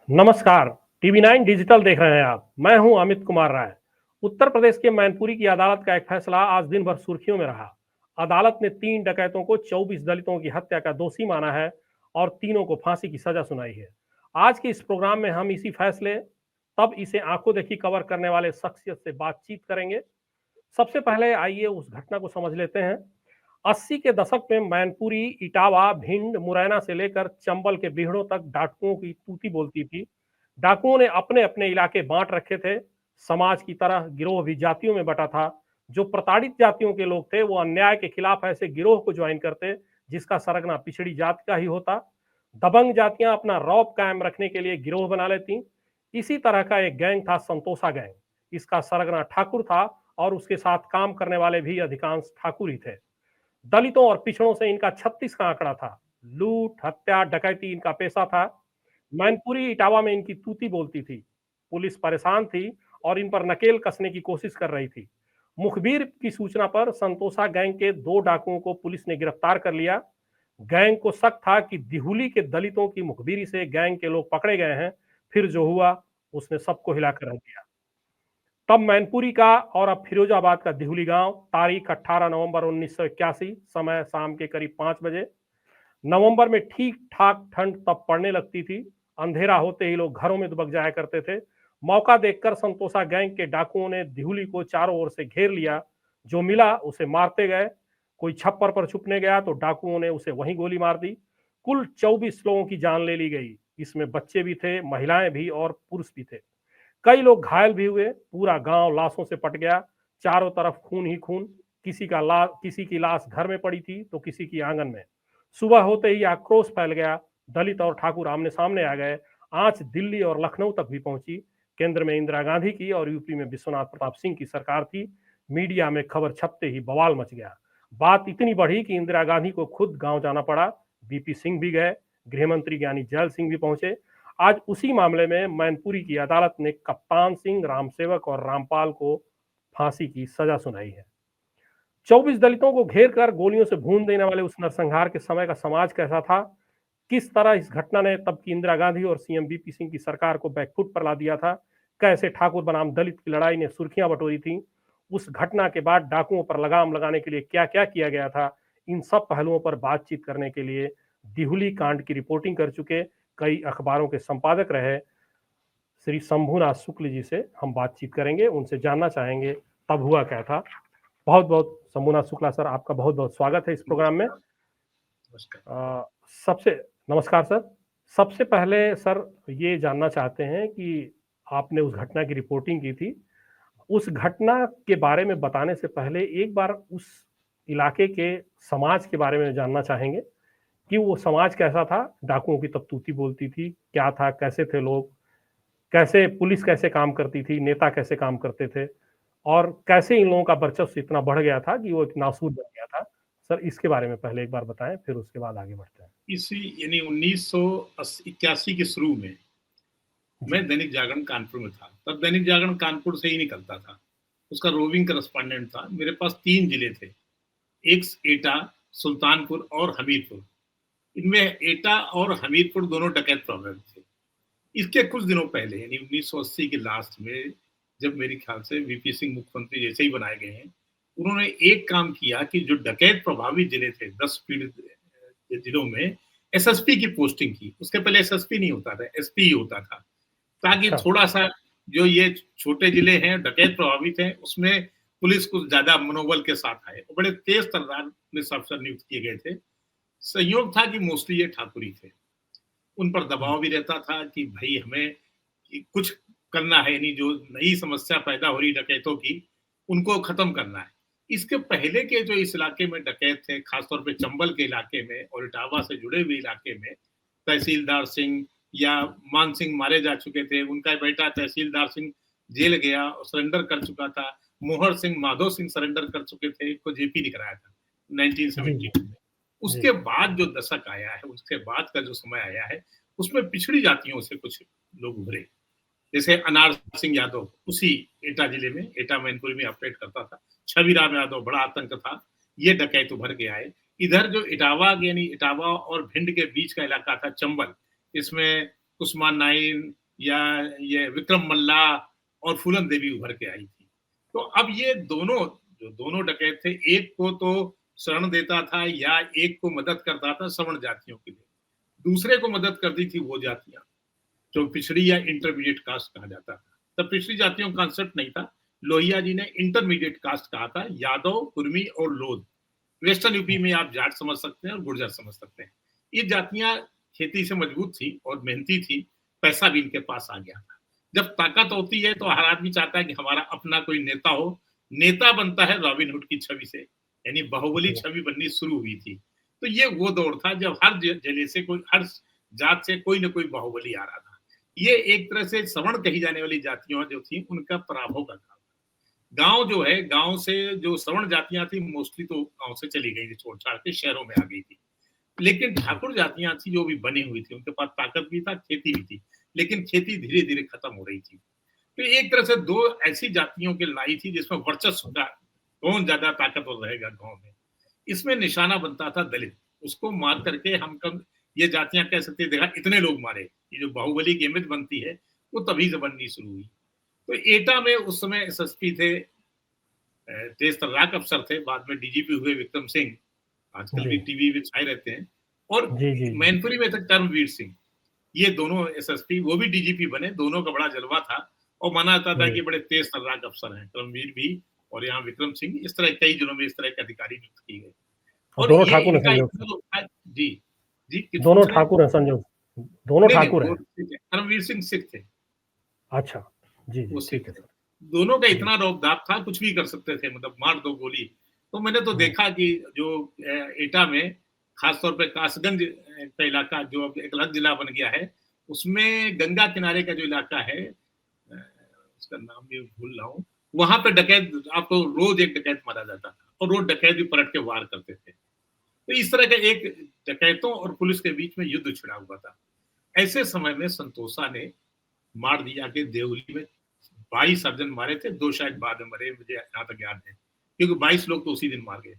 नमस्कार। TV 9 digital देख रहे हैं आप। मैं हूं अमित कुमार राय। उत्तर प्रदेश के मैनपुरी की अदालत का एक फैसला आज दिन भर सुर्खियों में रहा। अदालत ने 3 डकैतों को 24 दलितों की हत्या का दोषी माना है और तीनों को फांसी की सजा सुनाई है। आज के इस प्रोग्राम में हम इसी फैसले तब इसे आंखों देखी कवर करने वाले शख्सियत से बातचीत करेंगे। सबसे पहले आइए उस घटना को समझ लेते हैं। 80 के दशक में मैनपुरी, इटावा, भिंड, मुरैना से लेकर चंबल के बीहड़ों तक डाकुओं की तूती बोलती थी। डाकुओं ने अपने अपने इलाके बांट रखे थे। समाज की तरह गिरोह भी जातियों में बटा था। जो प्रताड़ित जातियों के लोग थे वो अन्याय के खिलाफ ऐसे गिरोह को ज्वाइन करते जिसका सरगना पिछड़ी जाति का ही होता। दबंग जातियां अपना रौब कायम रखने के लिए गिरोह बना लेती। इसी तरह का एक गैंग था संतोषा गैंग। इसका सरगना ठाकुर था और उसके साथ काम करने वाले भी अधिकांश ठाकुर ही थे। दलितों और पिछड़ों से इनका 36 का आंकड़ा था। लूट, हत्या, डकैती इनका पेशा था। मैनपुरी, इटावा में इनकी तूती बोलती थी। पुलिस परेशान थी और इन पर नकेल कसने की कोशिश कर रही थी। मुखबिर की सूचना पर संतोषा गैंग के 2 डाकुओं को पुलिस ने गिरफ्तार कर लिया। गैंग को शक था कि दिहुली के दलितों की मुखबिरी से गैंग के लोग पकड़े गए हैं। फिर जो हुआ उसने सबको हिलाकर रख दिया। तब मैनपुरी का और अब फिरोजाबाद का दिहुली गांव। तारीख 18 नवंबर 1981, समय शाम के करीब 5 बजे। नवंबर में ठीक ठाक ठंड तब पड़ने लगती थी। अंधेरा होते ही लोग घरों में दुबक जाया करते थे। मौका देखकर संतोषा गैंग के डाकुओं ने दिहुली को चारों ओर से घेर लिया। जो मिला उसे मारते गए। कोई छप्पर पर छुपने गया तो डाकुओं ने उसे वहीं गोली मार दी। कुल 24 लोगों की जान ले ली गई। इसमें बच्चे भी थे, महिलाएं भी और पुरुष भी थे। कई लोग घायल भी हुए। पूरा गांव लाशों से पट गया। चारों तरफ खून ही खून। किसी की लाश घर में पड़ी थी तो किसी की आंगन में। सुबह होते ही आक्रोश फैल गया। दलित और ठाकुर आमने सामने आ गए। आंच दिल्ली और लखनऊ तक भी पहुंची। केंद्र में इंदिरा गांधी की और यूपी में विश्वनाथ प्रताप सिंह की सरकार थी। मीडिया में खबर छपते ही बवाल मच गया। बात इतनी बढ़ी कि इंदिरा गांधी को खुद गांव जाना पड़ा। बीपी सिंह भी गए। गृह मंत्री ज्ञानी जैल सिंह भी पहुंचे। आज उसी मामले में मैनपुरी की अदालत ने कप्तान सिंह, रामसेवक और रामपाल को फांसी की सजा सुनाई है। 24 दलितों को घेर कर गोलियों से भून देने वाले उस नरसंहार के समय का समाज कैसा था? किस तरह इस घटना ने तब की इंदिरा गांधी और सीएम बीपी सिंह की सरकार को बैकफुट पर ला दिया था? कैसे ठाकुर बनाम दलित की लड़ाई ने सुर्खियां बटोरी थी? उस घटना के बाद डाकुओं पर लगाम लगाने के लिए क्या क्या किया गया था? इन सब पहलुओं पर बातचीत करने के लिए दिहुली कांड की रिपोर्टिंग कर चुके, कई अखबारों के संपादक रहे श्री शंभुनाथ शुक्ल जी से हम बातचीत करेंगे। उनसे जानना चाहेंगे तब हुआ क्या था। बहुत बहुत शंभुनाथ शुक्ला सर, आपका बहुत बहुत स्वागत है इस प्रोग्राम में। नमस्कार। सबसे नमस्कार सर। सबसे पहले सर ये जानना चाहते हैं कि आपने उस घटना की रिपोर्टिंग की थी। उस घटना के बारे में बताने से पहले एक बार उस इलाके के समाज के बारे में जानना चाहेंगे कि वो समाज कैसा था? डाकुओं की तब तूती बोलती थी, क्या था, कैसे थे लोग, कैसे पुलिस कैसे काम करती थी, नेता कैसे काम करते थे और कैसे इन लोगों का वर्चस्व इतना बढ़ गया था कि वो एक नासूर बन गया था? सर इसके बारे में पहले एक बार बताएं, फिर उसके बाद आगे बढ़ते हैं। इसी यानी 1981 के शुरू में जी। मैं दैनिक जागरण कानपुर में था। तब दैनिक जागरण कानपुर से ही निकलता था। उसका रोविंग करस्पॉन्डेंट था। मेरे पास 3 जिले थे, एक एटा, सुल्तानपुर और हमीरपुर। इनमें एटा और हमीरपुर दोनों डकैत प्रभावित थे। इसके कुछ दिनों पहले यानी 1980 के लास्ट में जब मेरे ख्याल से वीपी सिंह मुख्यमंत्री जैसे ही बनाए गए हैं, उन्होंने एक काम किया कि जो डकैत प्रभावित जिले थे 10 पीड़ित जिलों में एसएसपी की पोस्टिंग की। उसके पहले एसएसपी नहीं होता था, एसपी ही होता था, ताकि अच्छा। थोड़ा-सा जो ये छोटे जिले हैं, डकैत प्रभावित हैं, उसमें पुलिस कुछ ज़्यादा मनोबल के साथ आए। बड़े तेज तर्रार पुलिस अफसर नियुक्त किए गए थे। संयोग था कि मोस्टली ये ठाकुर ही थे। उन पर जी। दबाव भी रहता था कि भई हमें कि कुछ करना है, यानी जो नई समस्या पैदा हो रही डकैतों की, उनको खत्म करना है। इसके पहले के जो इस इलाके में डकैत थे, खासतौर पे चंबल के इलाके में और इटावा से जुड़े हुए इलाके में, तहसीलदार सिंह या मान सिंह मारे जा चुके थे। उनका बेटा तहसीलदार सिंह जेल गया और सरेंडर कर चुका था। मोहर सिंह, माधो सिंह सरेंडर कर चुके थे, इनको जेपी ने कराया था जी। जी। 1972 में। जी। उसके बाद जो दशक आया है, उसके बाद का जो समय आया है, उसमें पिछड़ी जातियों से कुछ लोग उभरे। जैसे अनार सिंह यादव, उसी एटा जिले में, एटा मैनपुरी में ऑपरेट करता था। छविराम यादव, बड़ा आतंक था। ये डकैत उभर के आए। इधर जो इटावा यानी इटावा और भिंड के बीच का इलाका था चंबल, इसमें उस्मान नाइन या ये विक्रम मल्ला और फूलन देवी उभर के आई थी। तो अब ये दोनों डकैत थे, एक को तो शरण देता था या एक को मदद करता था सवर्ण जातियों के लिए, दूसरे को मदद करती थी वो जातियां जो पिछड़ी या इंटरमीडिएट कास्ट कहा जाता था। तब पिछड़ी जातियों का कंसेप्ट नहीं था, लोहिया जी ने इंटरमीडिएट कास्ट कहा था, यादव, कुर्मी और लोध। वेस्टर्न यूपी में आप जाट समझ सकते हैं और गुर्जर समझ सकते हैं। ये जातियां खेती से मजबूत थी और मेहनती थी, पैसा भी इनके पास आ गया था। जब ताकत होती है तो हर आदमी चाहता है कि हमारा अपना कोई नेता हो। नेता बनता है रॉबिन हुड की छवि से, यानी बाहुबली छवि बननी शुरू हुई थी। तो ये वो दौर था जब हर जिले से कोई, हर जात से कोई ना कोई बाहुबली आ रहा था। ये एक तरह से सवर्ण कही जाने वाली जातियां जो थी उनका पराभव का था। गांव जो है, गांव से जो सवर्ण जातियां थी मोस्टली तो गांव से चली गई थी, छोड़ छाड़ के शहरों में आ गई थी। लेकिन ठाकुर जातियां थी जो भी बनी हुई थी, उनके पास ताकत भी था, खेती भी थी, लेकिन खेती धीरे धीरे खत्म हो रही थी। तो एक तरह से दो ऐसी जातियों की लड़ाई थी जिसमें वर्चस्व का, कौन ज्यादा ताकतवर रहेगा गांव में। इसमें निशाना बनता था दलित। उसको मार करके हम कब ये जातियां कह सकते हैं, देखा इतने लोग मारे, ये जो बाहुबली की इमेज बनती है वो तभी से बननी शुरू हुई। तो एटा में उस समय एसएसपी थे, तेज तर्राक अफसर थे, बाद में डीजीपी हुए विक्रम सिंह, आजकल भी टीवी में छाए रहते हैं। और जी जी मैनपुरी में थे कर्मवीर सिंह, ये दोनों एसएसपी, वो भी डीजीपी बने। दोनों का बड़ा जलवा था और माना जाता था कि बड़े तेज तर्राक अफसर हैं, कर्मवीर भी और यहाँ विक्रम सिंह। इस तरह कई जिलों में इस तरह के अधिकारी नियुक्त किए गए। और दोनों ये ठाकुर हैं इनका संजोग। जी जी, किस दोनों पूछ रहे हैं? ठाकुर हैं संजोग। दोनों नहीं नहीं, ठाकुर वो हैं। कर्मवीर सिंह सिख थे, अच्छा। जी जी वो ठीक सिख है थे। सर। दोनों का जी इतना रौब-दाब था, कुछ भी कर सकते थे, मतलब मार दो गोली। तो मैंने तो देखा कि जो एटा में खासतौर पे कासगंज का इलाका जो अब एक अलग जिला बन गया है, उसमें गंगा किनारे का जो इलाका है, उसका नाम भी भूल रहा हूँ, वहां पे डकैत, आपको रोज एक डकैत मारा जाता था और रोज डकैत भी पलट के वार करते थे। तो इस तरह का एक डकैतों और पुलिस के बीच में युद्ध छिड़ा हुआ था। ऐसे समय में संतोषा ने मार दिया कि देवली में 22 सर्जन मारे थे, 2 शायद बाद में मरे, मुझे जहाँ तक याद है, क्योंकि 22 लोग तो उसी दिन मार गए।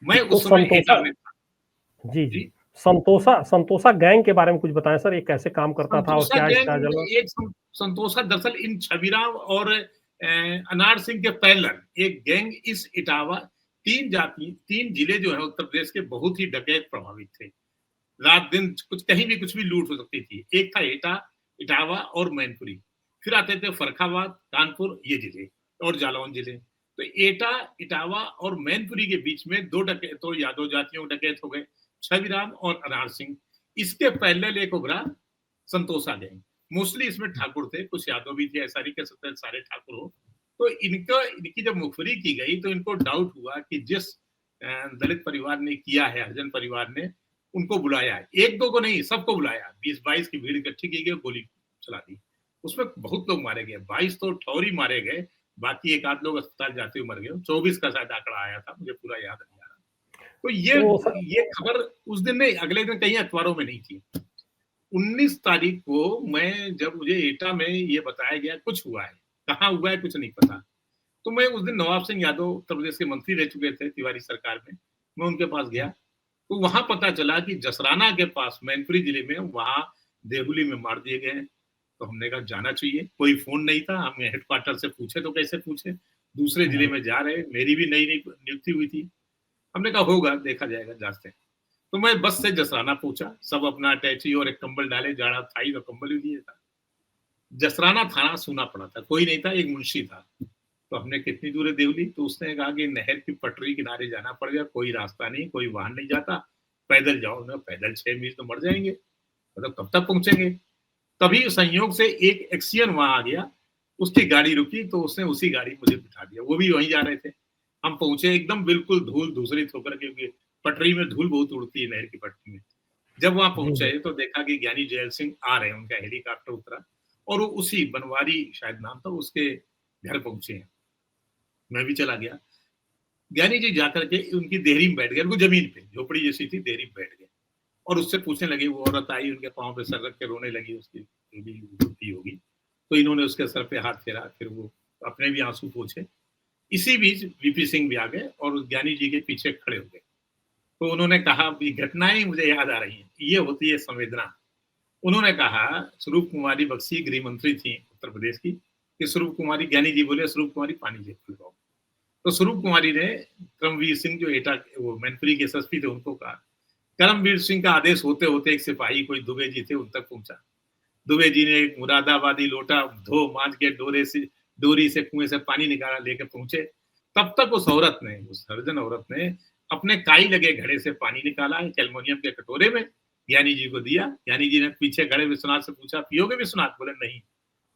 मैं तो उस समय संतोषा, एटा में था। जी जी, जी, संतोषा संतोषा गैंग के बारे में कुछ बताएं सर, ये कैसे काम करता था और संतोषा क्या इसका गैंग जलवा। एक संतोषा दरअसल इन छबीराम और अनार सिंह के पैरेलल एक गैंग इस इटावा, 3 जिले जो है उत्तर प्रदेश के बहुत ही डकैत प्रभावित थे। रात दिन कुछ कहीं भी कुछ भी लूट हो सकती थी। एक था एटा, इटावा और मैनपुरी। फिर आते थे फर्रुखाबाद, कानपुर, ये जिले और जालौन जिले। तो एटा, इटावा और मैनपुरी के बीच में 2 डकैत तो यादव जातियों के डकैत हो गए, छविराम और अनार सिंह। इसके पहले एक उभरा संतोषा गैंग। मोस्टली इसमें ठाकुर थे, कुछ यादव भी थे, ऐसा नहीं कह सकते सारे ठाकुर हो। तो इनकी जब मुखबरी की गई तो इनको डाउट हुआ कि जिस दलित परिवार ने किया है, हरिजन परिवार ने, उनको बुलाया है। 1-2 को नहीं, सबको बुलाया। 20-22 की भीड़ इकट्ठी की गई, गोली चला दी। उसमें बहुत लोग मारे गए, 22 तो ठौरी मारे गए, बाकी एक आध लोग अस्पताल जाते हुए मर गए। 24 का शायद आंकड़ा आया था, मुझे पूरा याद नहीं आ रहा। तो तो सर, ये खबर उस दिन नहीं, अगले दिन कहीं अखबारों में नहीं थी। 19 तारीख को मैं, जब मुझे एटा में ये बताया गया कुछ हुआ है, कहाँ हुआ है कुछ नहीं पता, तो मैं उस दिन नवाब सिंह यादव उत्तर प्रदेश के मंत्री रह चुके थे तिवारी सरकार में, मैं उनके पास गया। तो वहां पता चला कि जसराना के पास मैनपुरी जिले में, वहां देहुली में मार दिए गए हैं। तो हमने कहा जाना चाहिए, कोई फोन नहीं था, हम हेडक्वार्टर से पूछे तो कैसे पूछे, दूसरे जिले में जा रहे, मेरी भी नई नई नियुक्ति हुई थी। हमने कहा होगा, देखा जाएगा, जांचते हैं। तो मैं बस से जसराना पहुंचा, सब अपना अटैची और एक कंबल डाले, जाड़ा था ही तो कंबल भी दिया था। जसराना थाना सूना पड़ा था, कोई नहीं था, एक मुंशी था। तो हमने कितनी दूर है देवली, तो उसने कहा कि नहर की पटरी किनारे जाना पड़ेगा, कोई रास्ता नहीं, कोई वाहन नहीं जाता, पैदल जाओ ना। पैदल 6 मील तो मर जाएंगे, मतलब कब तक पहुंचेंगे। तभी संयोग से एक एक्सियन वहां आ गया, उसकी गाड़ी रुकी तो उसने उसी गाड़ी मुझे बिठा दिया, वो भी वहीं जा रहे थे। हम पहुंचे एकदम बिल्कुल धूल धूसरित होकर, क्योंकि पटरी में धूल बहुत उड़ती है, नहर की पटरी में। जब वहां जी जी पहुंचे तो देखा कि ज्ञानी जैल सिंह आ रहे हैं, उनका हेलीकॉप्टर उतरा और वो उसी बनवारी शायद नाम था उसके घर पहुंचे हैं। मैं भी चला गया। ज्ञानी जी जाकर के उनकी देहरी में बैठ गए, उनको जमीन पे झोपड़ी जैसी थी, देहरी में बैठ गए और उससे पूछने लगे। वो औरत आई, उनके पांव पे सर रख के रोने लगी, उसकी जो भी होती होगी। तो इन्होंने उसके सर पे हाथ फेरा, फिर वो अपने भी आंसू पोंछे। इसी बीच वीपी सिंह भी आ गए और उस ज्ञानी जी के पीछे खड़े हो गए। तो उन्होंने कहा, घटनाएं मुझे याद आ रही हैं, ये होती है संवेदना। उन्होंने कहा, स्वरूप कुमारी बख्शी गृह मंत्री थी उत्तर प्रदेश की, कि स्वरूप कुमारी, ज्ञानी जी बोले स्वरूप कुमारी पानी दे खुलवाओ। तो स्वरूप कुमारी ने करमवीर सिंह जो एटा वो मैनपुरी के एसएसपी थे उनको कहा। करमवीर सिंह का आदेश होते होते एक सिपाही कोई दुबे जी थे उन तक पहुंचा। दुबे जी ने एक मुरादाबादी लोटा धो मांझ के डोरी से कुएं से पानी निकाला लेकर पहुंचे। तब तक उस हरिजन औरत ने अपने काई लगे घड़े से पानी निकाला एक एल्युमिनियम के कटोरे में, ज्ञानी जी को दिया। ज्ञानी जी ने पीछे खड़े विश्वनाथ से पूछा, पियोगे विश्वनाथ? बोले नहीं,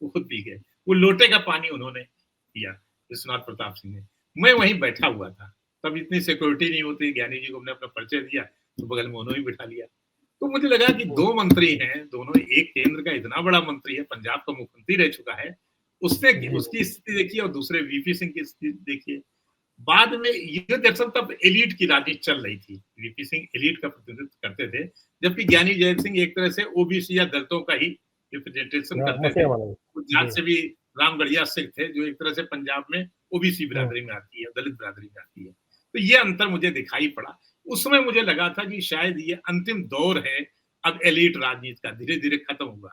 वो खुद पी गए। वो लोटे का पानी उन्होंने पिया, विश्वनाथ प्रताप सिंह ने। मैं वहीं बैठा हुआ था, तब इतनी सिक्योरिटी नहीं होती। ज्ञानी जी को हमने अपना परिचय दिया तो बगल में उन्होंने बिठा लिया। तो मुझे लगा कि दो मंत्री हैं, दोनों, एक केंद्र का इतना बड़ा मंत्री है, पंजाब का मुख्यमंत्री रह चुका है, उसने उसकी स्थिति देखी और दूसरे वीपी सिंह की स्थिति देखिए। बाद में ये दरअसल तब एलीट की राजनीति चल रही थी, वीपी सिंह एलीट का प्रतिनिधित्व करते थे, जबकि ज्ञानी जैल सिंह एक तरह से ओबीसी या दलितों का ही रिप्रेजेंटेशन करते थे। वो जात से भी रामगढ़िया सिख थे, जो एक तरह से पंजाब में ओबीसी बिरादरी में आती है, दलित बिरादरी में आती है। तो ये अंतर मुझे दिखाई पड़ा। उस समय मुझे लगा था कि शायद ये अंतिम दौर है अब एलीट राजनीति का, धीरे धीरे खत्म हुआ।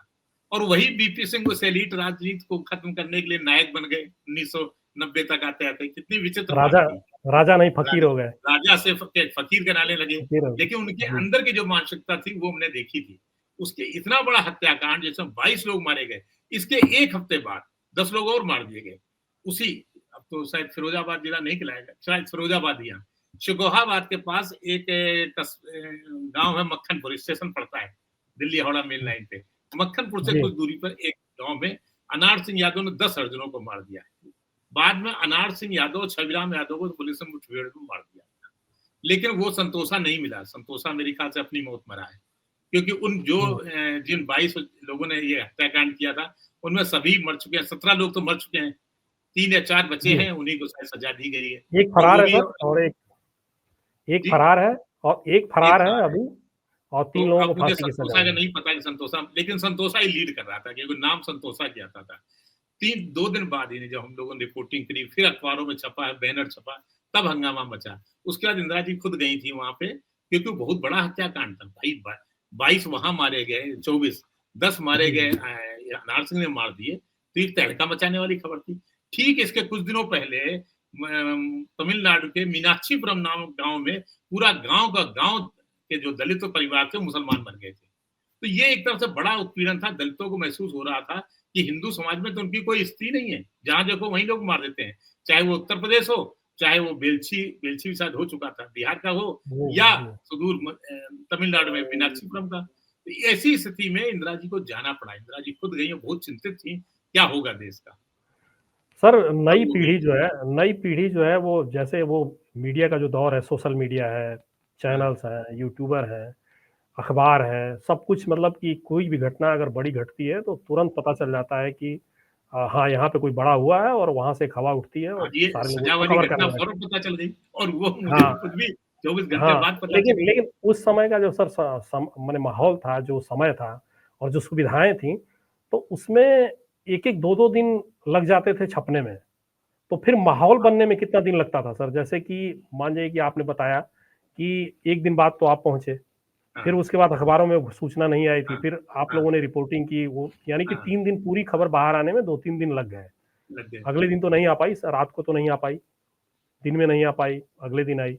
और वही बीपी सिंह उस एलीट राजनीति को खत्म करने के लिए नायक बन गए 1990 तक आते आते। कितनी विचित्र राजा राजा नहीं फकीर हो गए, राजा से फकीर कहलाने लगे। लेकिन उनके अंदर की जो मानसिकता थी वो हमने देखी थी। उसके इतना बड़ा हत्याकांड जिसमें 22 लोग मारे गए, इसके एक हफ्ते बाद 10 लोग और मार दिए गए। उसी, अब तो शायद फिरोजाबाद जिला नहीं कहलाएगा, शायद फिरोजाबाद ही, शिकोहाबाद के पास एक गांव है, मक्खनपुर स्टेशन पड़ता है दिल्ली हावड़ा मेन लाइन पे। मक्खनपुर से कुछ दूरी पर एक गांव में अनार सिंह यादव ने 10 हरिजनों को मार दिया है। बाद में अनार सिंह यादव, छविराम यादव को पुलिस ने मुठभेड़ में मार दिया, लेकिन वो संतोषा नहीं मिला। संतोषा मेरे ख्याल से अपनी मौत मरा है, क्योंकि उन जो जिन 22 लोगों ने ये हत्याकांड किया था उनमें सभी मर चुके हैं। 17 लोग तो मर चुके हैं, 3 या 4 बचे हैं, उन्हीं को शायद सजा दी गई है। एक फरार है सर, और एक फरार है, और एक फरार है अभी, और 3 लोगों को फांसी की सजा। संतोषा का नहीं पता कि संतोषा, लेकिन संतोषा ही लीड कर रहा था, क्योंकि नाम संतोषा की आता था। 2 दिन बाद ही जब हम लोगों ने रिपोर्टिंग करी, फिर अखबारों में छपा है, बैनर छपा, तब हंगामा मचा। उसके बाद इंदिरा जी खुद गई थी वहां पे, क्योंकि बहुत बड़ा हत्याकांड था भाई। 22 वहां मारे गए, 24, 10 मारे गए, अनार सिंह ने मार दिए। तो एक तहलका मचाने वाली खबर थी। ठीक इसके कुछ दिनों पहले तमिलनाडु के मीनाक्षीपुरम नाम गांव में पूरा गांव के जो दलित परिवार थे मुसलमान बन गए थे। तो ये एक तरफ से बड़ा उत्पीड़न था। दलितों को महसूस हो रहा था कि हिंदू समाज में तो उनकी कोई स्थिति नहीं है, जहां देखो वहीं लोग मार देते हैं, चाहे वो उत्तर प्रदेश हो, चाहे वो बेलछी शायद हो चुका था बिहार का हो, या सुदूर तमिलनाडु में मीनाक्षीपुरम का। तो ऐसी स्थिति में इंदिरा जी को जाना पड़ा। इंदिरा जी खुद गई, बहुत चिंतित थी क्या होगा देश का। सर नई पीढ़ी जो है वो, जैसे वो मीडिया का जो दौर है, सोशल मीडिया है, चैनल्स हैं, यूट्यूबर हैं, अखबार है, सब कुछ, मतलब कि कोई भी घटना अगर बड़ी घटती है तो तुरंत पता चल जाता है कि हाँ यहाँ पे कोई बड़ा हुआ है, और वहां से खबर उठती है और सारे लोगों को खबर करना पता चल गई। और वो मुझे खुद भी 24 घंटे बाद पता चला। लेकिन उस समय का जो सर मैंने माहौल था, जो समय था और जो सुविधाएं थी, तो उसमें एक 2 दिन लग जाते थे छपने में। तो फिर माहौल बनने में कितना दिन लगता था सर? जैसे कि मान जाइए कि आपने बताया कि एक दिन बाद तो आप पहुंचे, फिर उसके बाद अखबारों में सूचना नहीं आई थी, फिर आप लोगों ने रिपोर्टिंग की, वो यानी कि 3 दिन पूरी खबर बाहर आने में 2-3 दिन लग गए। अगले दिन तो नहीं आ पाई, रात को तो नहीं आ पाई, दिन में नहीं आ पाई, अगले दिन आई।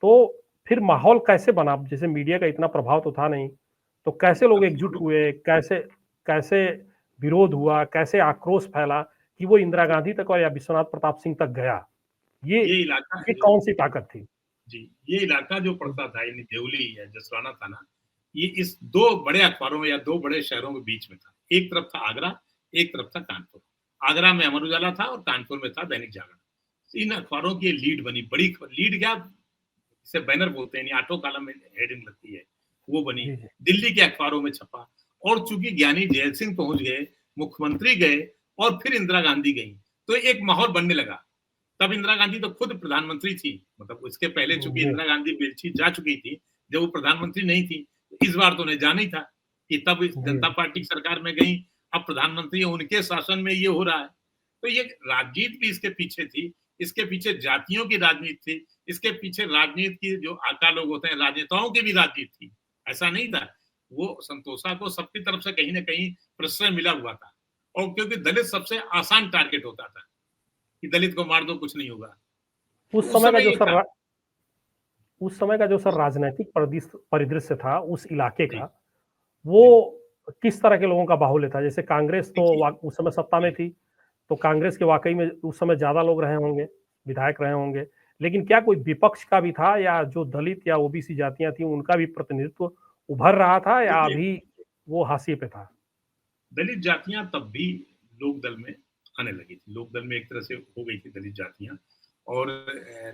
तो फिर माहौल कैसे बना? जैसे मीडिया का इतना प्रभाव तो था नहीं, तो कैसे लोग एकजुट हुए, कैसे विरोध हुआ, कैसे आक्रोश फैला कि वो इंदिरा गांधी तक और या विश्वनाथ प्रताप सिंह तक गया? ये इलाका कौन सी ताकत थी? जी, ये इलाका जो पड़ता था, यानी देवली या जसराना थाना, ये इस 2 बड़े अखबारों में या 2 बड़े शहरों के बीच में था। एक तरफ था आगरा, एक तरफ था कानपुर। आगरा में अमर उजाला था और कानपुर में था दैनिक जागरण। इन अखबारों की लीड बनी, बड़ी लीड क्या, इसे बैनर बोलते हैं, ऑटो कॉलम में हेडिंग लगती है, वो बनी, दिल्ली के अखबारों में छपा। और चूंकि ज्ञानी जैल सिंह पहुंच गए, मुख्यमंत्री गए और फिर इंदिरा गांधी गई, तो एक माहौल बनने लगा। तब इंदिरा गांधी तो खुद प्रधानमंत्री थी, मतलब इसके पहले चूंकि इंदिरा गांधी बेलछी जा चुकी थी जब वो प्रधानमंत्री नहीं थी, इस बार तो उन्हें जाना ही था कि तब जनता पार्टी सरकार में गई, अब प्रधानमंत्री उनके शासन में ये हो रहा है। तो ये राजनीति भी इसके पीछे थी, इसके पीछे जातियों की राजनीति थी, इसके पीछे राजनीति की जो आका लोग होते हैं, राजनेताओं की भी राजनीति थी। ऐसा नहीं था वो संतोषा को सबकी तरफ से कहीं ना कहीं प्रश्रय मिला हुआ था, और क्योंकि दलित सबसे आसान टारगेट होता था कि दलित को मार दो कुछ नहीं होगा, तो उस उस समय का समय जो ये था। सर उस समय का जो सर राजनैतिक परिदृश्य था उस इलाके जी। का, वो जी। किस तरह के लोगों का बाहुल्य था? जैसे कांग्रेस तो देखिए। उस समय सत्ता में जी। थी, तो कांग्रेस के वाकई में उस समय ज्यादा लोग रहे होंगे, विधायक रहे होंगे। लेकिन क्या कोई विपक्ष का भी था, या जो दलित या ओबीसी जातियां थी उनका भी प्रतिनिधित्व उभर रहा था, या देखिए, अभी वो हाशिए पे था? दलित जातियां तब भी लोकदल में आने लगी थी, लोकदल में एक तरह से हो गई थी दलित जातियां। और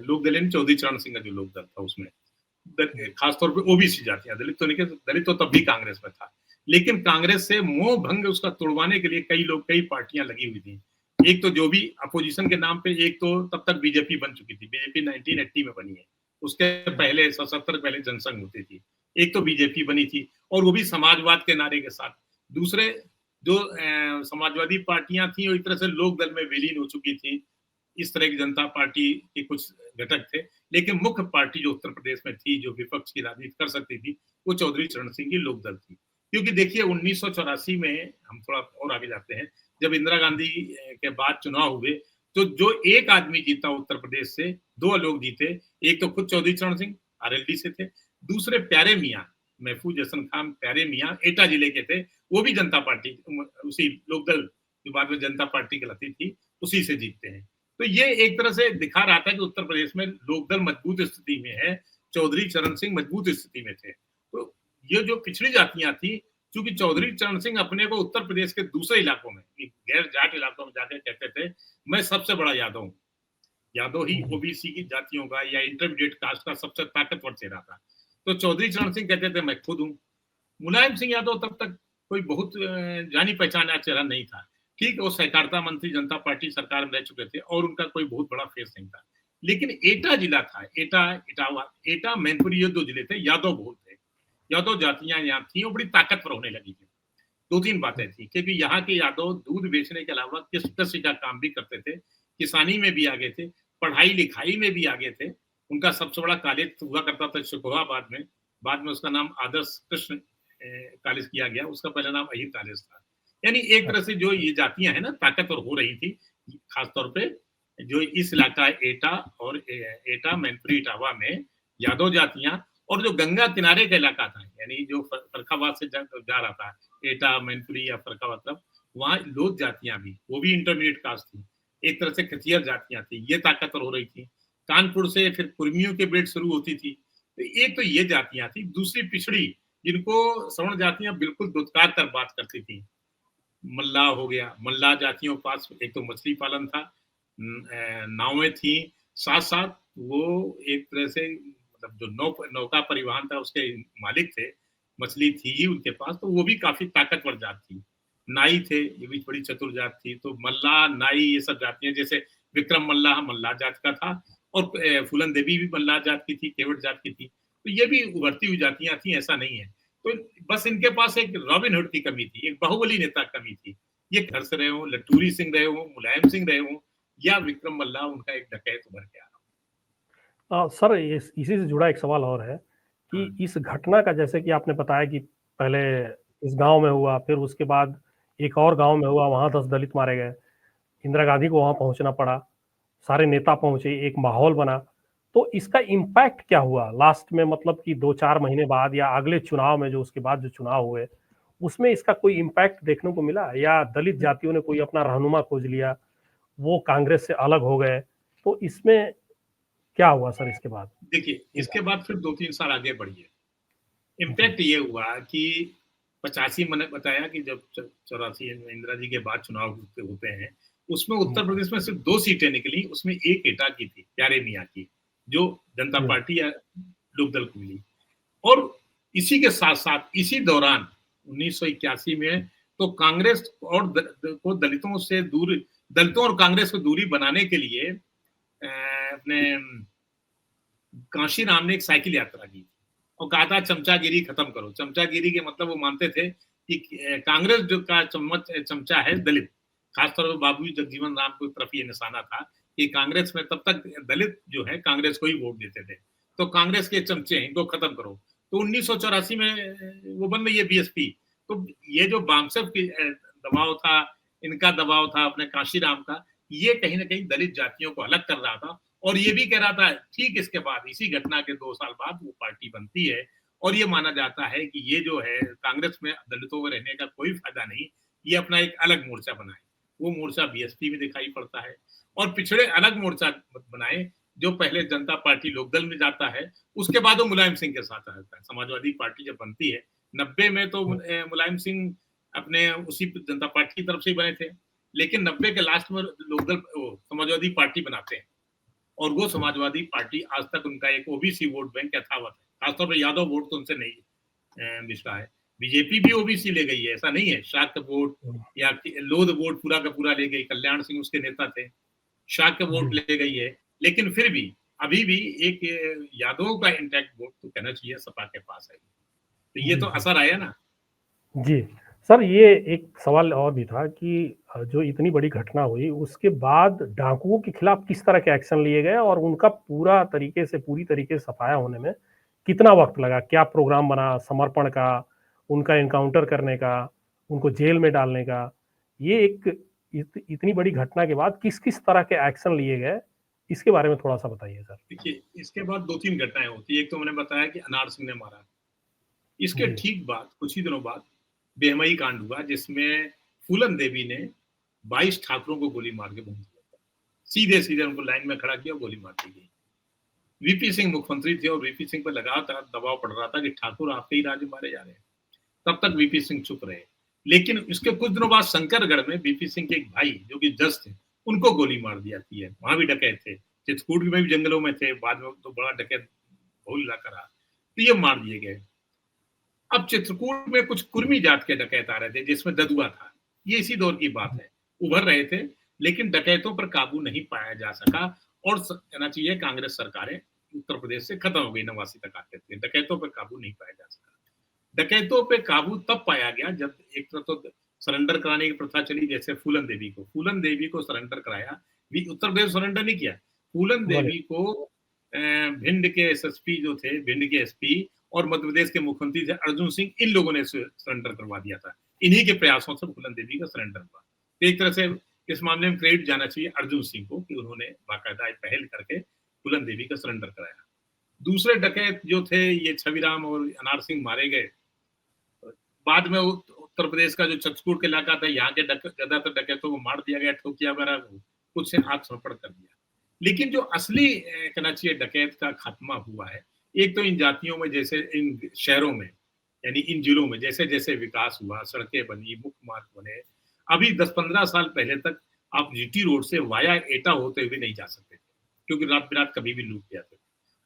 लोकदल यानी चौधरी चरण सिंह का जो लोकदल था उसमें खासतौर पे ओबीसी जातियां, दलित तो नहीं, दलित तो तब भी कांग्रेस में था, लेकिन कांग्रेस से मोह भंग उसका तोड़वाने के लिए कई लोग, कई पार्टियां लगी हुई थी। एक तो जो भी अपोजिशन के नाम पे, एक तो तब तक बीजेपी बन चुकी थी, बीजेपी 1980 में बनी है, उसके पहले 77 पहले जनसंघ होती थी। एक तो बीजेपी बनी थी, और वो भी समाजवाद के नारे के साथ। दूसरे जो समाजवादी पार्टियां थी वो एक तरह से लोक दल में विलीन हो चुकी थी। इस तरह की जनता पार्टी के कुछ घटक थे, लेकिन मुख्य पार्टी जो उत्तर प्रदेश में थी, जो विपक्ष की राजनीति कर सकती थी, वो चौधरी चरण सिंह की लोकदल थी। क्योंकि देखिए 1984 में, हम थोड़ा और आगे जाते हैं, जब इंदिरा गांधी के बाद चुनाव हुए, तो जो एक आदमी जीता उत्तर प्रदेश से, दो लोग जीते। एक तो खुद चौधरी चरण सिंह आरएलडी से थे, दूसरे प्यारे मियाँ, महफूज हसन खान प्यारे मियाँ एटा जिले के थे, वो भी जनता पार्टी, उसी लोकदल जो बाद में जनता पार्टी कहलाती थी, उसी से जीतते हैं। तो ये एक तरह से दिखा रहा था कि उत्तर प्रदेश में लोकदल मजबूत स्थिति में है, चौधरी चरण सिंह मजबूत स्थिति में थे। तो ये जो पिछड़ी जातियां थी, चूंकि चौधरी चरण सिंह अपने को उत्तर प्रदेश के दूसरे इलाकों में, गैर जाट इलाकों में जाकर कहते थे, मैं सबसे बड़ा यादव हूँ, यादव ही ओबीसी की जातियों का या इंटरमीडिएट कास्ट का सबसे ताकतवर चेहरा था। तो चौधरी चरण सिंह कहते थे मैं खुद हूँ। मुलायम सिंह यादव तब तक कोई बहुत जानी पहचाना चेहरा नहीं था। ठीक, वो सहकारिता मंत्री जनता पार्टी सरकार में रह चुके थे, और उनका कोई बहुत बड़ा फेस नहीं था। लेकिन एटा जिला था, एटा, इटावा, एटा, मैनपुरी, ये दो जिले थे, यादव बहुत थे, यादव जातियां यहाँ थी, वो बड़ी ताकतवर होने लगी थी। दो तीन बातें थी, क्योंकि यहाँ के यादव दूध बेचने के अलावा कृषि का काम भी करते थे, किसानी में भी आगे थे, पढ़ाई लिखाई में भी आगे थे। उनका सबसे बड़ा कॉलेज हुआ करता था शिकोहाबाद में, बाद में उसका नाम आदर्श कृष्ण कॉलेज किया गया, उसका पहला नाम अहिर कॉलेज था। यानी एक तरह से जो ये जातियां है ना, ताकतवर हो रही थी, खासतौर पे जो इस इलाका एटा और एटा, मैनपुरी, इटावा में यादव जातियां, और जो गंगा किनारे का इलाका था, यानी जो फर्रुखाबाद से जा रहा था, एटा, मैनपुरी या फर्रुखाबाद तरफ, वहां लोध जातियां भी, वो भी इंटरमीडिएट कास्ट थी, एक तरह से खतियर जातियां थी, ये ताकतवर हो रही थी। कानपुर से फिर कुर्मियों के बेल्ट शुरू होती थी। तो एक तो ये जातियां थी, दूसरी पिछड़ी, जिनको सवर्ण जातियां बिल्कुल दुत्कार कर बात करती थी। मल्लाह हो गया, मल्लाह जातियों के पास एक तो मछली पालन था, नावें थी, साथ साथ वो एक तरह से मतलब जो नौका परिवहन था उसके मालिक थे, मछली थी ही उनके पास, तो वो भी काफी ताकतवर जात थी। नाई थे, ये भी बड़ी चतुर जात थी। तो मल्लाह, नाई, ये सब जातियां, जैसे विक्रम मल्लाह मल्लाह जात का था, और फूलन देवी भी मल्लाह जात की थी, केवट जात की थी। तो ये भी उभरती हुई जातियां थी, ऐसा नहीं है। तो बस इनके पास एक रॉबिन हुड की कमी थी, एक बाहुबली नेता की कमी थी। ये घर से रहे हों, लटूरी सिंह रहे हों, मुलायम सिंह रहे हों, या विक्रम मल्लाह उनका एक डकैत उभर के आ रहा सर, इसी से जुड़ा एक सवाल और है हो। कि हाँ। इस घटना का, जैसे कि आपने बताया कि पहले इस गांव में हुआ, फिर उसके बाद एक और गांव में हुआ, वहां 10 दलित मारे गए, इंदिरा गांधी को वहां पहुंचना पड़ा, सारे नेता पहुंचे, एक माहौल बना। तो इसका इम्पैक्ट क्या हुआ लास्ट में, मतलब कि 2-4 महीने बाद या अगले चुनाव में, जो उसके बाद जो चुनाव हुए, उसमें इसका कोई इम्पैक्ट देखने को मिला, या दलित जातियों ने कोई अपना रहनुमा खोज लिया, वो कांग्रेस से अलग हो गए? तो इसमें क्या हुआ सर इसके बाद? देखिए, इस इसके बाद फिर 2-3 साल आगे बढ़िए। जी। इम्पैक्ट ये हुआ कि 85, मैंने बताया कि जब 84 में इंदिरा जी के बाद चुनाव होते होते हैं, उसमें उत्तर हम्म, प्रदेश में सिर्फ 2 सीटें निकली, उसमें एक एटा की थी, प्यारे मियाँ की, जो जनता हम्म, पार्टी या लोकदल को मिली। और इसी के साथ-साथ इसी दौरान 1981 में तो कांग्रेस और को दलितों से दूर, दलितों और कांग्रेस को दूरी बनाने के लिए अपने कांशीराम ने एक साइकिल यात्रा की और कहा था चमचागिरी खत्म करो। चमचागिरी के मतलब वो मानते थे कि कांग्रेस जो का चमचा है दलित, खासतौर पर बाबू जगजीवन राम की तरफ ये निशाना था कि कांग्रेस में तब तक दलित जो है कांग्रेस को ही वोट देते थे, तो कांग्रेस के चमचे हैं, इनको खत्म करो। तो 1984 में वो बन गई है बीएसपी। तो ये जो बामसेफ की दबाव था, इनका दबाव था अपने काशीराम का, ये कहीं ना कहीं दलित जातियों को अलग कर रहा था। और ये भी कह रहा था, ठीक इसके बाद, इसी घटना के 2 साल बाद वो पार्टी बनती है। और ये माना जाता है कि ये जो है, कांग्रेस में दलितों में रहने का कोई फायदा नहीं, ये अपना एक अलग मोर्चा बनाए। वो मोर्चा बीएसपी में दिखाई पड़ता है। और पिछड़े अलग मोर्चा बनाए, जो पहले जनता पार्टी लोकदल में जाता है, उसके बाद वो मुलायम सिंह के साथ रहता है। समाजवादी पार्टी जब बनती है 90 में, तो मुलायम सिंह अपने उसी जनता पार्टी की तरफ से ही बने थे। लेकिन 90 के लास्ट में लोकदल समाजवादी पार्टी बनाते हैं। और वो समाजवादी पार्टी आज तक उनका एक ओबीसी वोट बैंक यथावत है। खासतौर पर यादव वोट तो उनसे नहीं मिश्रा है। बीजेपी भी ओबीसी ले गई है, ऐसा नहीं है। शाक्य वोट या लोध वोट पूरा का पूरा ले गई, कल्याण सिंह उसके नेता थे, शाक्य वोट ले गई है। लेकिन फिर भी अभी भी एक यादवों का इंटैक्ट वोट तो कहना चाहिए सपा के पास है। तो ये तो असर आया ना। जी सर, ये एक सवाल और भी था कि जो इतनी बड़ी घटना हुई उसके बाद डाकुओं के खिलाफ किस तरह के एक्शन लिए गए और उनका पूरी तरीके से सफाया होने में कितना वक्त लगा? क्या प्रोग्राम बना समर्पण का, उनका एनकाउंटर करने का, उनको जेल में डालने का? ये इतनी बड़ी घटना के बाद किस किस तरह के एक्शन लिए गए, इसके बारे में थोड़ा सा बताइए सर। देखिए, इसके बाद 2-3 घटनाएं होती है। एक तो मैंने बताया कि अनार सिंह ने मारा। इसके ठीक बाद, कुछ ही दिनों बाद, बेहमई कांड हुआ, जिसमें फूलन देवी ने 22 ठाकुरों को गोली मार के भून दिया। सीधे सीधे उनको लाइन में खड़ा किया, गोली मार दी गई। वीपी सिंह मुख्यमंत्री थे और वीपी सिंह पर लगातार दबाव पड़ रहा था कि ठाकुर आपके ही राज्य मारे जा रहे हैं। तब तक वीपी सिंह चुप रहे। लेकिन इसके कुछ दिनों बाद शंकरगढ़ में वीपी सिंह के एक भाई, जो कि जज थे, उनको गोली मार दी जाती है। वहां भी डकैत थे, चित्रकूट में भी जंगलों में थे, बाद में तो बड़ा डकैत बहुल इलाका रहा, तो ये मार दिए गए। अब चित्रकूट में कुछ कुर्मी जात के डकैत आ रहे थे, जिसमें ददुआ था। ये इसी दौर की बात है। उभर रहे थे, लेकिन डकैतों पर काबू नहीं पाया जा सका। और कहना चाहिए कांग्रेस सरकारें उत्तर प्रदेश से खत्म हो गई 89 तक आते थे, डकैतों पर काबू नहीं पाया जा सका। डकैतों पे काबू तब पाया गया जब एक तरफ तो सरेंडर कराने की प्रथा चली, जैसे फूलन देवी को सरेंडर कराया। उत्तर प्रदेश सरेंडर नहीं किया। फूलन देवी को भिंड के एसएसपी जो थे, भिंड के एसपी और मध्य प्रदेश के मुख्यमंत्री थे अर्जुन सिंह, इन लोगों ने सरेंडर करवा दिया था। इन्हीं के प्रयासों से फूलन देवी का सरेंडर हुआ। तो एक तरह से इस मामले में क्रेडिट जाना चाहिए अर्जुन सिंह को कि उन्होंने बाकायदा पहल करके फूलन देवी का सरेंडर कराया। दूसरे डकैत जो थे, ये छविराम और अनार सिंह मारे गए। बाद में उत्तर प्रदेश का जो चित्रकूट के इलाका था, यहाँ के ज्यादातर डकैतों को मार दिया गया, ठोकिया वगैरह कुछ से आत्मसमर्पण कर दिया। लेकिन जो असली कहना चाहिए डकैत का खात्मा हुआ है, एक तो इन जातियों में, जैसे इन शहरों में, यानी इन जिलों में जैसे जैसे विकास हुआ, सड़कें बनी, मुख्य मार्ग बने। अभी 10-15 साल पहले तक आप जीटी रोड से वाया एटा होते हुए नहीं जा सकते थे, क्योंकि रात बिरात कभी भी लूट जाते थे।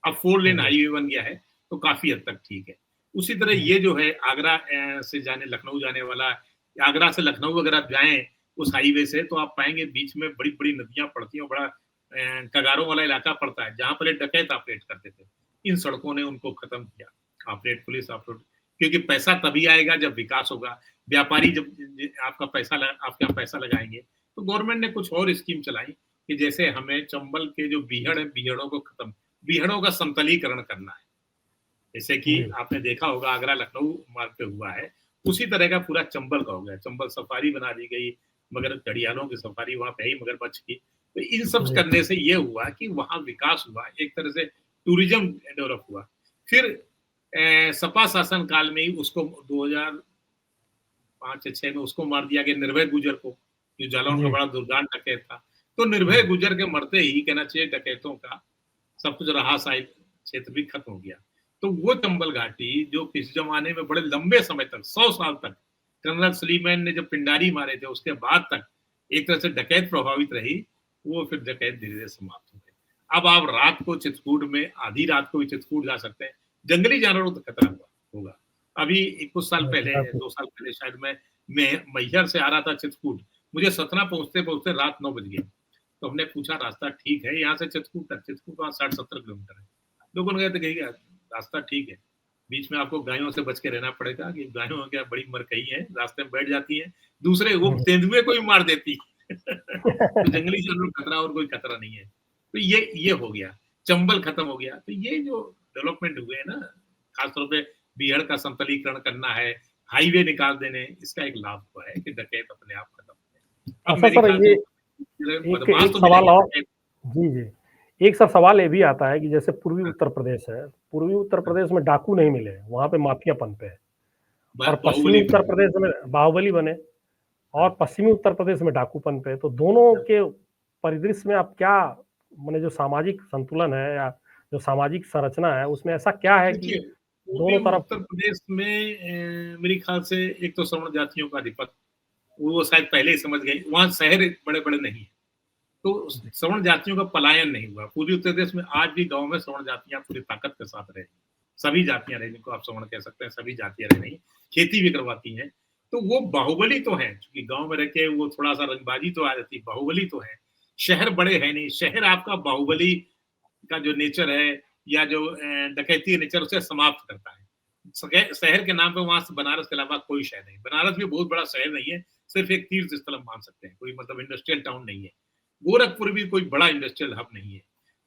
अब 4 लेन हाईवे बन गया है, तो काफी हद तक ठीक है। उसी तरह ये जो है आगरा से जाने लखनऊ जाने वाला, आगरा से लखनऊ अगर आप जाएं उस हाईवे से, तो आप पाएंगे बीच में बड़ी बड़ी नदियां पड़ती हैं, बड़ा कगारों वाला इलाका पड़ता है, जहां पर डकैत ऑपरेट करते थे। इन सड़कों ने उनको खत्म किया। ऑपरेट पुलिस ऑपरेट, क्योंकि पैसा तभी आएगा जब विकास होगा। व्यापारी जब आपके यहाँ पैसा लगाएंगे, तो गवर्नमेंट ने कुछ और स्कीम चलाई कि जैसे हमें चंबल के जो बीहड़ है, बीहड़ों का समतलीकरण करना है। जैसे कि आपने देखा होगा आगरा लखनऊ मार्ग पे हुआ है, उसी तरह का पूरा चंबल का हो गया। चंबल सफारी बना दी गई, मगर घड़ियालों की सफारी वहां पे ही, मगरमच्छ की। तो इन सब करने से ये हुआ कि वहां विकास हुआ, एक तरह से टूरिज्म डेवलप हुआ। फिर सपा शासन काल में ही उसको 2005-6 में उसको मार दिया गया, निर्भय गुजर को, जो जालौन का बड़ा दुर्दांत डकैत था। तो निर्भय गुजर के मरते ही कहना चाहिए डकैतों का सब कुछ रहा साइड क्षेत्र भी खत्म हो गया। तो वो चंबल घाटी जो किस जमाने में बड़े लंबे समय तक, 100 साल तक, कर्नल सलीमैन ने जब पिंडारी मारे थे उसके बाद तक एक तरह से डकैत प्रभावित रही, वो फिर डकैत धीरे धीरे समाप्त हो गए। अब आप रात को चित्रकूट में, आधी रात को भी चित्रकूट जा सकते हैं। जंगली जानवरों को खतरा होगा। अभी कुछ साल पहले, 2 साल पहले शायद, मैं मैहर से आ रहा था चित्रकूट, मुझे सतना पहुंचते पहुंचते रात 9 बज गए। तो हमने पूछा रास्ता ठीक है यहाँ से चित्रकूट तक? चित्रकूट वहां 60-70 किलोमीटर है। लोगों ने कहते कि रास्ता ठीक है, बीच में आपको गायों से बच के रहना पड़ेगा, कि गायों क्या बड़ी मरकई है, रास्ते में बैठ जाती है, दूसरे वो तेंदुए को ही मार देती तो जंगली जानवर खतरा और कोई खतरा नहीं है। तो ये हो गया, चंबल खत्म हो गया। तो ये जो डेवलपमेंट हुए है ना, खासतौर पे बीहड़ का समतलीकरण करना है, हाईवे निकाल देने, इसका एक लाभ तो है कि डकैत अपने आप खत्म हो गए। अब अच्छा मेरे सर, ख्याल ये से एक बदमाश एक तो सवाल मिलेंगे और। डकैत जी, जी। एक सर सवाल ये भी आता है कि जैसे पूर्वी उत्तर प्रदेश है, पूर्वी उत्तर प्रदेश में डाकू नहीं मिले, वहाँ पे माफिया पनपे है। और पश्चिमी बाहुबली उत्तर प्रदेश में बाहुबली बने, और पश्चिमी उत्तर प्रदेश में डाकू पनपे। तो दोनों के परिदृश्य में आप क्या, माने जो सामाजिक संतुलन है या जो सामाजिक संरचना है, उसमें ऐसा क्या है कि देखिए, पूर्वी दोनों तरफ। उत्तर प्रदेश में मेरे ख्याल से एक तो सवर्ण जातियों का अधिपत्य, वो शायद पहले ही समझ गए, वहाँ शहर बड़े-बड़े नहीं हैं। तो जी, सवर्ण जातियों का पलायन नहीं हुआ। पूर्वी उत्तर प्रदेश में आज भी गाँव में सवर्ण जातियाँ पूरी ताकत के साथ रह, सभी जातियाँ रही, जिनको आप सवर्ण कह सकते हैं, सभी जातियाँ रह रही हैं, खेती भी करवाती हैं। तो वो बाहुबली तो हैं, क्योंकि गाँव में रह के वो थोड़ा-सा रंगबाजी तो आ जाती है, बाहुबली तो है। शहर बड़े हैं नहीं, शहर आपका बाहुबली का जो नेचर है या जो डकैती नेचर उसे समाप्त करता है। शहर के नाम पे वहाँ से बनारस के अलावा कोई शहर नहीं। बनारस भी बहुत बड़ा शहर नहीं है, सिर्फ एक तीर्थ स्थल हम मान सकते हैं, कोई मतलब इंडस्ट्रियल टाउन नहीं है। गोरखपुर भी कोई बड़ा इंडस्ट्रियल हब नहीं है।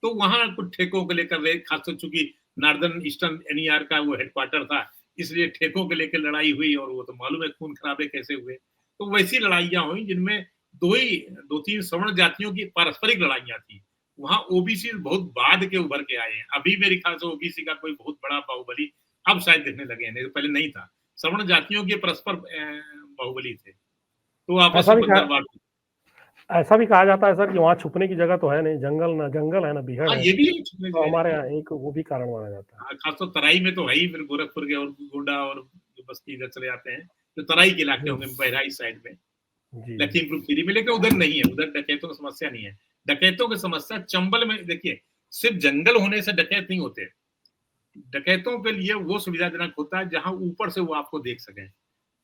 तो वहाँ कुछ ठेकों को लेकर खासकर चूंकि नॉर्दर्न ईस्टर्न एनईआर का वो हेडक्वार्टर था, इसलिए ठेकों को लेकर लड़ाई हुई और वो तो मालूम है खून खराबे कैसे हुए। तो वैसी लड़ाइयाँ हुई जिनमें दो तीन सवर्ण जातियों की पारस्परिक लड़ाइयाँ थी। वहाँ ओबीसी बहुत बाद के उभर के आए हैं। अभी मेरे ख्याल से ओबीसी का कोई बहुत बड़ा बाहुबली अब शायद दिखने लगे हैं, नहीं तो पहले नहीं था। सवर्ण जातियों के परस्पर बाहुबली थे, तो आपस ऐसा में भी बंदरवाट कहा ऐसा भी कहा जाता है सर कि वहाँ छुपने की जगह तो है नहीं, जंगल है ना, बीहड़ हाँ, है। ये भी एक छुपने तो जगह हमारे नहीं है। यहाँ एक वो भी कारण माना जाता है। हाँ, खासतौर तराई में तो है ही, फिर गोरखपुर के और गोंडा और जो बस्ती इधर चले जाते हैं, जो तराई के इलाके जी, होंगे बहराइच साइड में, जी, जी। लखीमपुर खीरी में, लेकिन उधर नहीं है, उधर डकैतों की समस्या नहीं है। डकैतों की समस्या चंबल में देखिए, सिर्फ जंगल होने से डकैत नहीं होते। डकैतों के लिए वो सुविधाजनक होता है जहाँ ऊपर से वो आपको देख सकें।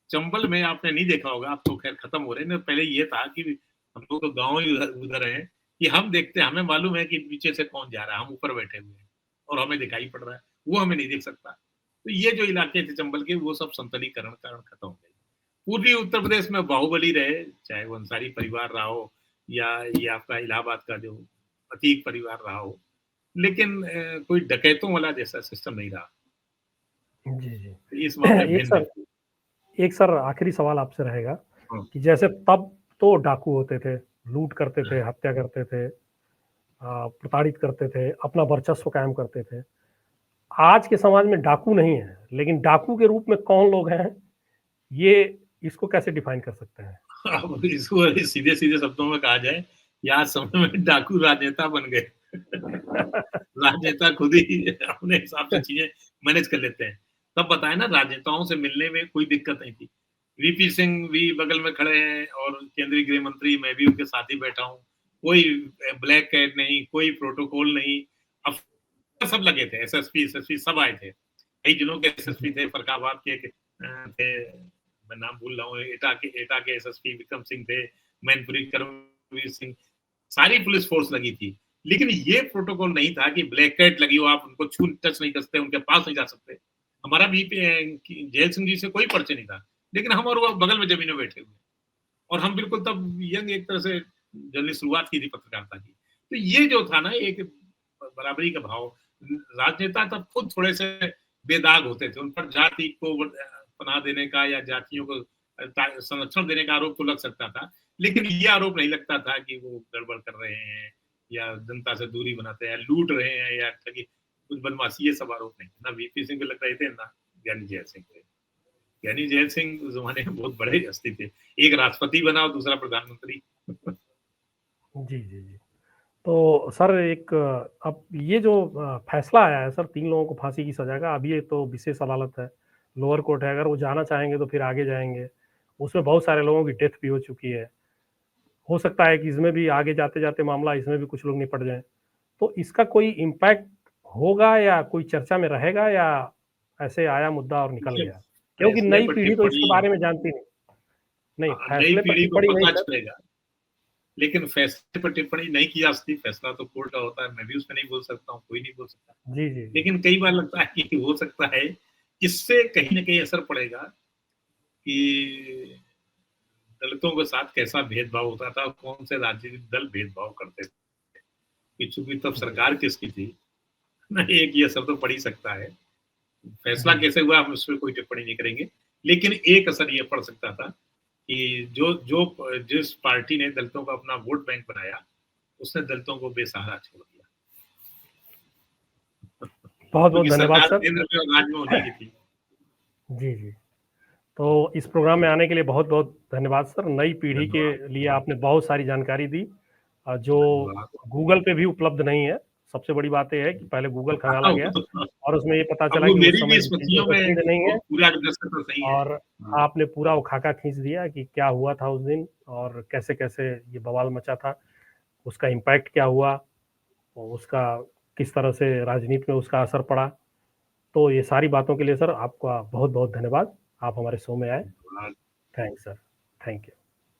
चंबल में आपने नहीं देखा होगा, अब तो खैर खत्म हो रहे हैं, पहले ये था कि हम लोग तो गाँव ही उधर उधर हैं कि हम देखते हैं, हमें मालूम है कि पीछे से कौन जा रहा है, हम ऊपर बैठे हुए हैं और हमें दिखाई पड़ रहा है, वो हमें नहीं देख सकता। तो ये जो इलाके थे चंबल के, वो सब संतलीकरण कारण खत्म हो गए। पूर्वी उत्तर प्रदेश में बाहुबली रहे, चाहे वो अंसारी परिवार रहा हो या ये आपका इलाहाबाद का जो अतीक परिवार रहा हो, लेकिन कोई डकैतों वाला जैसा सिस्टम नहीं रहा। जी, जी। तो इस मामले में एक भिन्न सर है। एक सर आखिरी सवाल आपसे रहेगा हाँ, कि जैसे तब तो डाकू होते थे, लूट करते थे, हत्या करते थे, प्रताड़ित करते थे, अपना वर्चस्व कायम करते थे। आज के समाज में डाकू नहीं है, लेकिन डाकू के रूप में कौन लोग हैं, ये इसको कैसे डिफाइन कर सकते हैं? अब इसको सीधे-सीधे शब्दों में कहा जाए, कि आज समय में डाकू राजनेता बन गए। राजनेता खुद ही अपने हिसाब से चीज़ें मैनेज कर लेते हैं। तब बताया ना, राजनेताओं से मिलने में कोई दिक्कत नहीं थी। वीपी सिंह भी बगल में खड़े हैं और केंद्रीय गृह मंत्री, मैं भी उनके साथ ही बैठा हूँ। कोई ब्लैक कैट नहीं, कोई प्रोटोकॉल नहीं। अफ़सर सब लगे थे, एसएसपी सब आए थे। कई जिलों के एसएसपी थे, फर्रुखाबाद के थे, मैं नाम भूल रहा हूँ, एटा के एसएसपी विक्रम सिंह थे, मैनपुरी करमवीर सिंह, सारी पुलिस फ़ोर्स लगी थी। लेकिन ये प्रोटोकॉल नहीं था कि ब्लैक कैट लगी हो, आप उनको छू टच नहीं कर सकते, उनके पास नहीं जा सकते। हमारा भी जैल सिंह जी से कोई परिचय नहीं था, लेकिन हम और वो बगल में ज़मीन में बैठे हुए, और हम बिल्कुल तब यंग, एक तरह से जर्नी शुरुआत की थी पत्रकारिता की। तो ये जो था ना एक बराबरी का भाव, राजनेता तब खुद थोड़े से बेदाग होते थे, उन पर जाति को पनाह देने का या जातियों को संरक्षण देने का आरोप तो लग सकता था, लेकिन ये आरोप नहीं लगता था कि वो गड़बड़ कर रहे हैं या जनता से दूरी बनाते हैं, लूट रहे हैं या ठगी, कुछ बदमाशी, ये सब आरोप नहीं। ना वीपी सिंह को लग रहे थे, ना ज्ञानी जैल सिंह थे। ज्ञानी जैल सिंह उस जमाने में बहुत बड़े हस्ती थे, एक राष्ट्रपति बना और दूसरा प्रधानमंत्री। जी, जी, जी। तो सर एक अब ये जो फैसला आया है सर 3 लोगों को फांसी की सज़ा का, अभी ये तो विशेष अदालत है, लोअर कोर्ट है, अगर वो जाना चाहेंगे तो फिर आगे जाएँगे। उसमें बहुत सारे लोगों की डेथ भी हो चुकी है। हो सकता है कि इसमें भी आगे जाते-जाते मामला इसमें भी कुछ लोग निपट जाएँ। तो इसका कोई इम्पैक्ट होगा या कोई चर्चा में रहेगा, या ऐसे आया मुद्दा और निकल देखिए, गया? क्योंकि फैसले नई पर पीढ़ी तो इसके टिप्पणी, बारे में जानती नहीं। नहीं, नई फैसले पर पीढ़ी को टिप्पणी नहीं पता सर। चलेगा, लेकिन फैसले पर टिप्पणी नहीं की जा सकती, फैसला तो कोर्ट का होता है, मैं भी उसमें नहीं बोल सकता हूँ, कोई नहीं बोल सकता। जी, जी, जी। लेकिन कई बार लगता है कि हो सकता है, इससे कहीं न कहीं असर पड़ेगा कि दलितों के साथ कैसा भेदभाव होता था, कौन से राजनीतिक दल भेदभाव करते थे। कि चूँकि तब जी, सरकार किसकी थी, ना एक ये असर तो पड़ ही सकता है फैसला जी। कैसे हुआ हम उसमें कोई टिप्पणी नहीं करेंगे, लेकिन एक असर ये पड़ सकता था कि जिस पार्टी ने दलितों को अपना वोट बैंक बनाया, उसने दलितों को बेसहारा छोड़ दिया। बहुत-बहुत क्योंकि धन्यवाद सरकार सर। केंद्र में और राज्य में उन्हीं की थी। जी, जी। तो इस प्रोग्राम में आने के लिए बहुत-बहुत धन्यवाद सर। नई पीढ़ी के धन्यवाद, लिए आपने बहुत सारी जानकारी दी जो धन्यवाद। गूगल पे भी उपलब्ध नहीं है। सबसे बड़ी बात ये है कि पहले गूगल खंगाला गया और उसमें ये पता अब चला वो कि उस मेरी समय भी की चीज़ें स्मृतियों में उपलब्ध नहीं वो है पूरा दरअसल तो सही है। और हाँ, आपने पूरा वो खाका खींच दिया कि क्या हुआ था उस दिन और कैसे-कैसे ये बवाल मचा था, उसका इम्पैक्ट क्या हुआ और उसका किस तरह से राजनीति में उसका असर पड़ा। तो ये सारी बातों के लिए सर आपका बहुत-बहुत धन्यवाद। आप हमारे शो में आए। धन्यवाद। Thanks sir. Thank you.